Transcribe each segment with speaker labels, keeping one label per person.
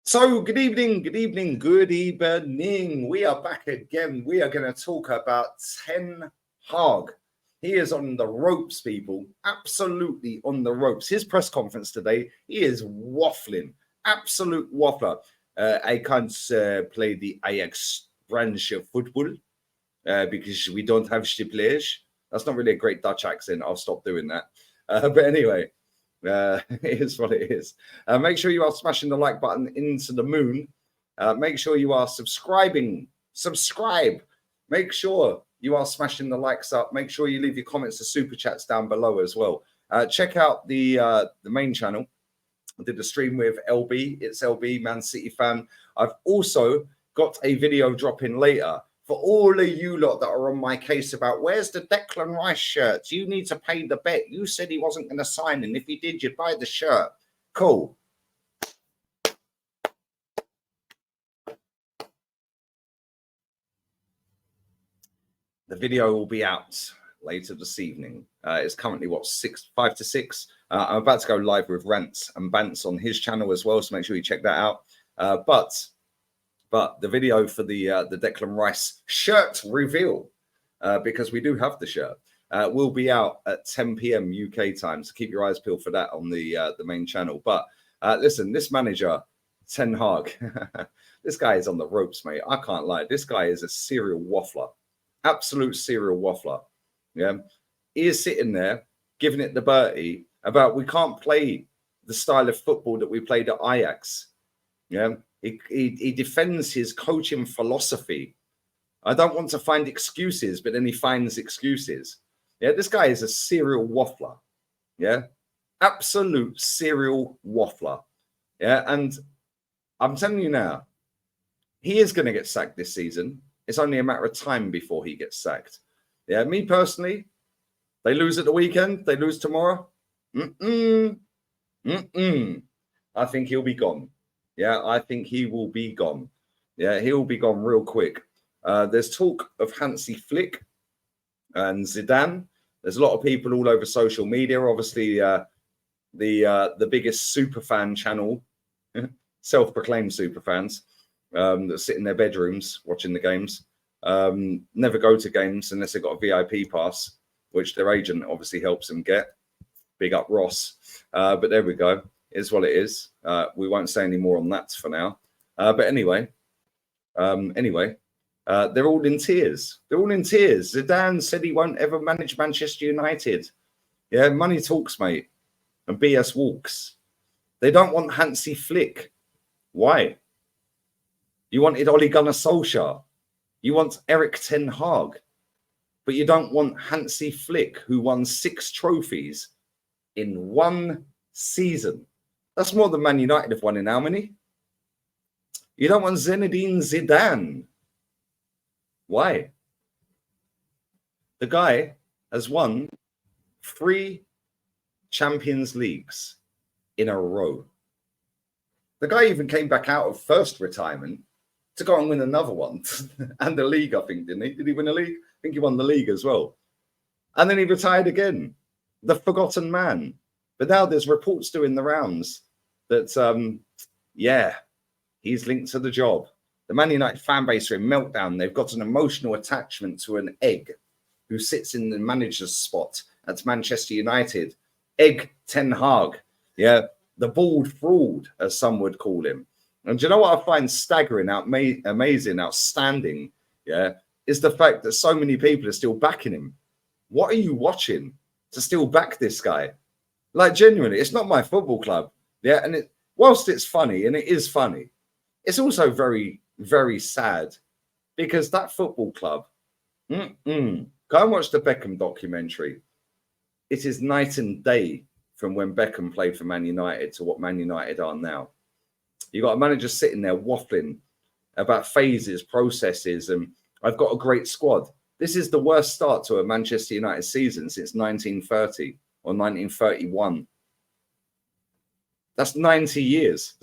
Speaker 1: So, good evening, good evening, good evening. We are back again. We are going to talk about Ten Hag. He is on the ropes, people. Absolutely on the ropes. His press conference today, he is waffling. Absolute waffler. I can't play the Ajax branch of football because we don't have the players. That's not really a great Dutch accent. I'll stop doing that. But anyway. It is what it is. Make sure you are smashing the like button into the moon. Make sure you are subscribing. Subscribe. Make sure you are smashing the likes up. Make sure you leave your comments or super chats down below as well. Check out the main channel. I did a stream with LB. It's LB, Man City fan. I've also got a video dropping later. For all of you lot that are on my case about where's the Declan Rice shirt? You need to pay the bet. You said he wasn't going to sign, and if he did, you'd buy the shirt. Cool. The video will be out later this evening. It's currently, 5 to 6. I'm about to go live with Rants and Bants on his channel as well, so make sure you check that out. But the video for the Declan Rice shirt reveal, because we do have the shirt, will be out at 10 p.m. UK time. So keep your eyes peeled for that on the main channel. But listen, this manager, Ten Hag, this guy is on the ropes, mate. I can't lie. This guy is a serial waffler, absolute serial waffler. Yeah, he is sitting there giving it the Bertie about we can't play the style of football that we played at Ajax. Yeah. He defends his coaching philosophy. I don't want to find excuses, but then he finds excuses. Yeah, this guy is a serial waffler. Yeah, absolute serial waffler. Yeah, and I'm telling you now, he is going to get sacked this season. It's only a matter of time before he gets sacked. Yeah, me personally, they lose at the weekend, they lose tomorrow. I think he'll be gone. Yeah, I think he will be gone. Yeah, he'll be gone real quick. There's talk of Hansi Flick and Zidane. There's a lot of people all over social media. Obviously, the biggest super fan channel, self-proclaimed super fans, that sit in their bedrooms watching the games. Never go to games unless they've got a VIP pass, which their agent obviously helps them get. Big up Ross. But there we go. Is what it is. We won't say any more on that for now. But anyway, they're all in tears. They're all in tears. Zidane said he won't ever manage Manchester United. Yeah, money talks, mate, and BS walks. They don't want Hansi Flick. Why? You wanted Ole Gunnar Solskjaer. You want Erik Ten Hag. But you don't want Hansi Flick, who won 6 trophies in 1 season. That's more than Man United have won in how many? You don't want Zinedine Zidane. Why? The guy has won 3 Champions Leagues in a row. The guy even came back out of first retirement to go and win another one. And the league, I think, didn't he? Did he win a league? I think he won the league as well. And then he retired again. The forgotten man. But now there's reports doing the rounds that, yeah, he's linked to the job. The Man United fan base are in meltdown. They've got an emotional attachment to an egg who sits in the manager's spot at Manchester United. Egg Ten Hag. Yeah, the bald fraud, as some would call him. And do you know what I find staggering, amazing, outstanding, yeah, is the fact that so many people are still backing him. What are you watching to still back this guy? Like, genuinely, it's not my football club. Yeah, and whilst it's funny, and it is funny, it's also very, very sad because that football club, go and watch the Beckham documentary. It is night and day from when Beckham played for Man United to what Man United are now. You got a manager sitting there waffling about phases, processes, and I've got a great squad. This is the worst start to a Manchester United season since 1930 or 1931. That's 90 years.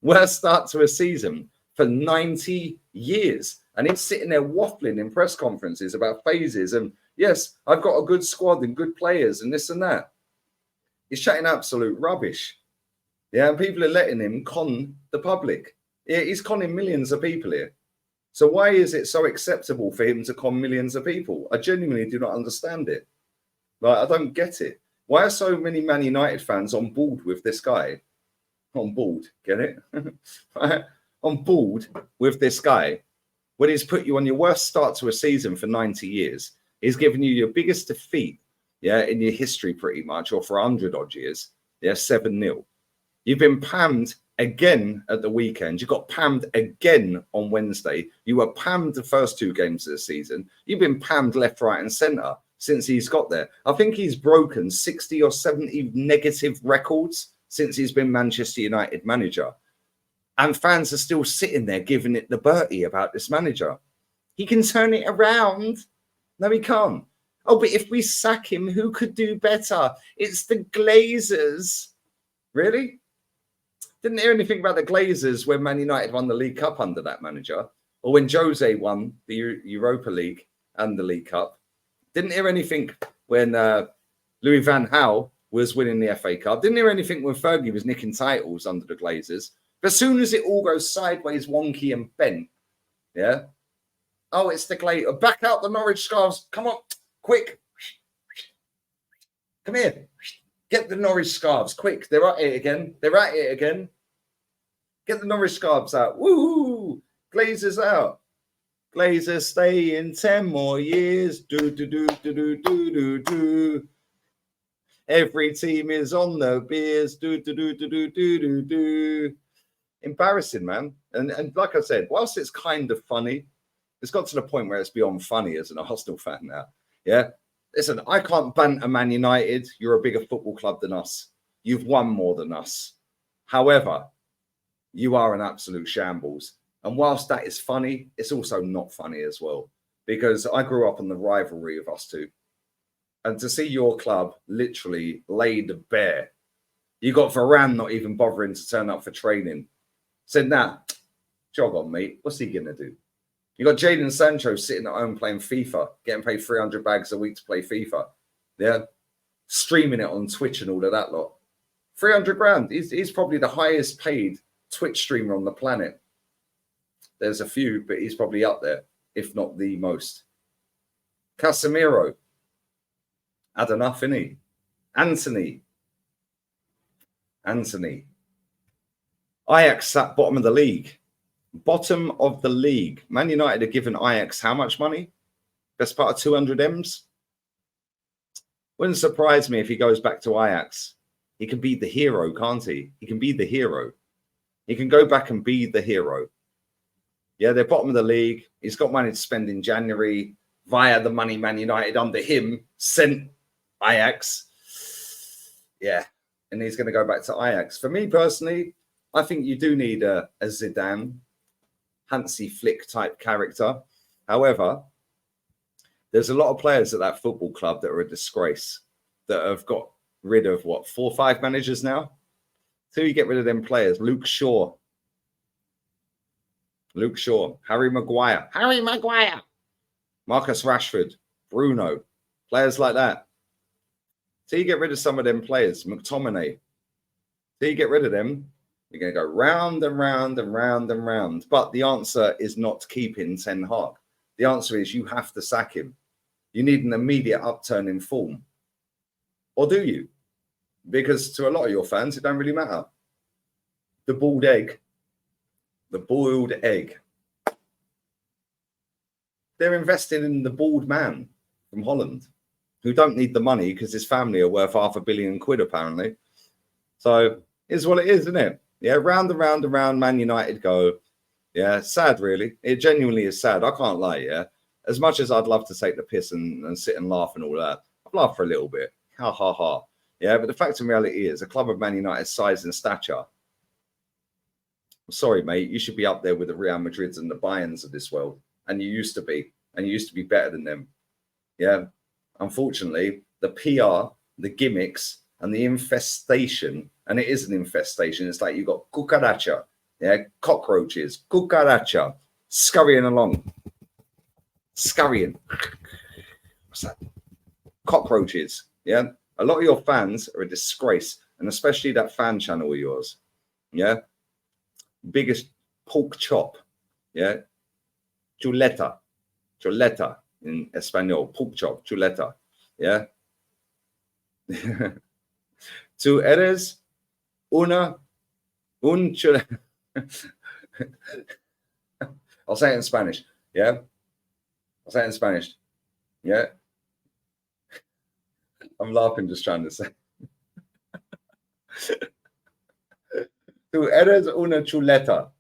Speaker 1: Worst start to a season for 90 years. And he's sitting there waffling in press conferences about phases. And yes, I've got a good squad and good players and this and that. He's chatting absolute rubbish. Yeah, and people are letting him con the public. Yeah, he's conning millions of people here. So why is it so acceptable for him to con millions of people? I genuinely do not understand it. Like, I don't get it. Why are so many Man United fans on board with this guy? On board, get it? On board with this guy when he's put you on your worst start to a season for 90 years. He's given you your biggest defeat, yeah, in your history pretty much, or for 100 odd years. Yeah, 7-0. You've been pammed again at the weekend. You got pammed again on Wednesday. You were pammed the first 2 games of the season. You've been pammed left, right, and centre since he's got there. I think he's broken 60 or 70 negative records since he's been Manchester United manager. And fans are still sitting there giving it the Bertie about this manager. He can turn it around. No, he can't. Oh, but if we sack him, who could do better? It's the Glazers. Really? Didn't hear anything about the Glazers when Man United won the League Cup under that manager, or when Jose won the Europa League and the League Cup. Didn't hear anything when Louis van Gaal was winning the FA Cup. Didn't hear anything when Fergie was nicking titles under the Glazers. But as soon as it all goes sideways, wonky and bent, yeah. Oh, it's the Glazers. Back out the Norwich Scarves. Come on, quick. Come here. Get the Norwich Scarves, quick. They're at it again. They're at it again. Get the Norwich Scarves out. Woohoo! Glazers out. Glazers stay in 10 more years. Do, do, do, do, do, do, do, do. Every team is on the beers. Do, do, do, do, do, do, do, do. Embarrassing, man. And like I said, whilst it's kind of funny, it's got to the point where it's beyond funny as an Arsenal fan now. Yeah. Listen, I can't banter Man United. You're a bigger football club than us. You've won more than us. However, you are an absolute shambles. And whilst that is funny, it's also not funny as well. Because I grew up on the rivalry of us two. And to see your club literally laid bare. You got Varane not even bothering to turn up for training. Said, nah, jog on, mate. What's he going to do? You got Jadon Sancho sitting at home playing FIFA, getting paid 300 bags a week to play FIFA. Yeah. Streaming it on Twitch and all of that lot. 300 grand. He's probably the highest paid Twitch streamer on the planet. There's a few, but he's probably up there, if not the most. Casemiro. Had enough, innit? Anthony. Ajax sat bottom of the league. Bottom of the league. Man United have given Ajax how much money? Best part of 200 M's. Wouldn't surprise me if he goes back to Ajax. He can be the hero, can't he? He can be the hero. He can go back and be the hero. Yeah, they're bottom of the league. He's got money to spend in January via the money Man United under him sent Ajax. Yeah, and he's going to go back to Ajax. For me personally, I think you do need a Zidane, Hansi Flick type character. However, there's a lot of players at that football club that are a disgrace, that have got rid of, 4 or 5 managers now? Till you get rid of them players. Luke Shaw, Harry Maguire, Marcus Rashford, Bruno, players like that. Till you get rid of some of them players, McTominay, till you get rid of them, you're going to go round and round and round and round. But the answer is not keeping Ten Hag. The answer is you have to sack him. You need an immediate upturn in form. Or do you? Because to a lot of your fans, it don't really matter. The boiled egg. They're investing in the bald man from Holland, who don't need the money because his family are worth £500 million apparently. So it's what it is, isn't it? Yeah, round and round and round Man United go. Yeah, sad really. It genuinely is sad. I can't lie, yeah. As much as I'd love to take the piss and sit and laugh and all that, I've laughed for a little bit. Ha, ha, ha. Yeah, but the fact and reality is a club of Man United's size and stature, I'm sorry, mate, you should be up there with the Real Madrids and the Bayerns of this world. And you used to be. And you used to be better than them. Yeah. Unfortunately, the PR, the gimmicks, and the infestation, and it is an infestation. It's like you've got cucaracha, yeah, cockroaches, cucaracha, scurrying along. Scurrying. What's that? Cockroaches, yeah. A lot of your fans are a disgrace, and especially that fan channel of yours. Yeah. Biggest pork chop. Yeah. Chuleta. Chuleta in Espanol. Pork chop. Chuleta. Yeah. Tú eres un chuleta. I'll say it in Spanish. Yeah. I'll say it in Spanish. Yeah. I'm laughing just trying to say. Tú eres una chuleta.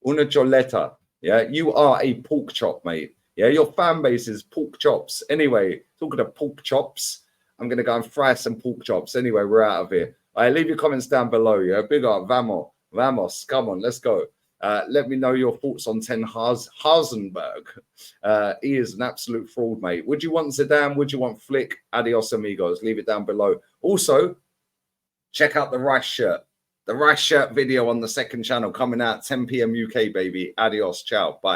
Speaker 1: Una chuleta. Yeah. You are a pork chop, mate. Yeah. Your fan base is pork chops. Anyway, talking of pork chops, I'm going to go and fry some pork chops. Anyway, we're out of here. All right. Leave your comments down below. Yeah. Big up. Vamos. Vamos. Come on. Let's go. Let me know your thoughts on Ten Hasenberg. He is an absolute fraud, mate. Would you want Zidane? Would you want Flick? Adios, amigos. Leave it down below. Also, check out the rice shirt. The rice shirt video on the second channel coming out 10 p.m. UK, baby. Adios. Ciao. Bye.